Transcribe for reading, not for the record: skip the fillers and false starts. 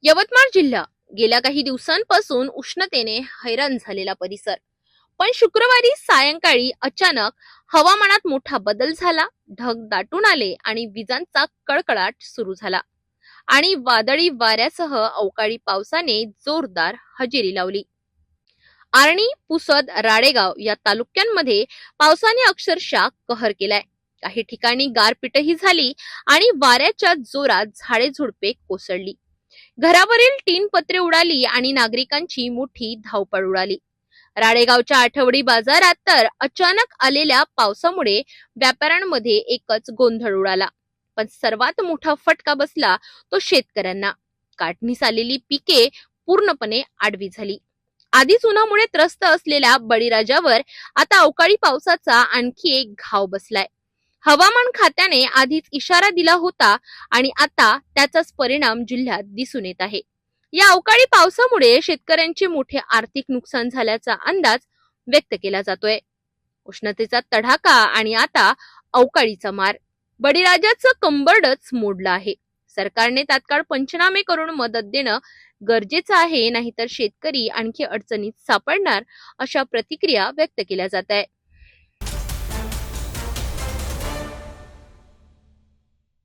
यवतमाळ जिल्हा गेल्या काही दिवसांपासून उष्णतेने हैराण झालेला परिसर. पण शुक्रवारी सायंकाळी अचानक हवामानात मोठा बदल झाला. ढग दाटून आले आणि विजांचा कडकडाट सुरू झाला आणि वादळी वाऱ्यासह अवकाळी पावसाने जोरदार हजेरी लावली. आर्णी, पुसद, राळेगाव या तालुक्यांमध्ये पावसाने अक्षरशः कहर केलाय. काही ठिकाणी गारपीटही झाली आणि वाऱ्याच्या जोरात झाडे झुडपे कोसळली. घरावरील टीन पत्रे उडाली आणि नागरिकांची मोठी धावपळ उडाली. राळेगावच्या आठवडी बाजारात तर अचानक आलेल्या पावसामुळे व्यापाऱ्यांमध्ये एकच गोंधळ उडाला. पण सर्वात मोठा फटका बसला तो शेतकऱ्यांना. काढणीस आलेली पिके पूर्णपणे आडवी झाली. आधीच उन्हामुळे त्रस्त असलेल्या बळीराजावर आता अवकाळी पावसाचा आणखी एक घाव बसलाय. हवामान खात्याने आधीच इशारा दिला होता आणि आता त्याचाच परिणाम जिल्ह्यात दिसून येत आहे. या अवकाळी पावसामुळे शेतकऱ्यांचे मोठे आर्थिक नुकसान झाल्याचा अंदाज व्यक्त केला जातोय. उष्णतेचा तडाखा आणि आता अवकाळीचा मार. बळीराजाचं कंबरडच मोडलं आहे. सरकारने तात्काळ पंचनामे करून मदत देणं गरजेचं आहे, नाहीतर शेतकरी आणखी अडचणीत सापडणार, अशा प्रतिक्रिया व्यक्त केल्या जात आहे.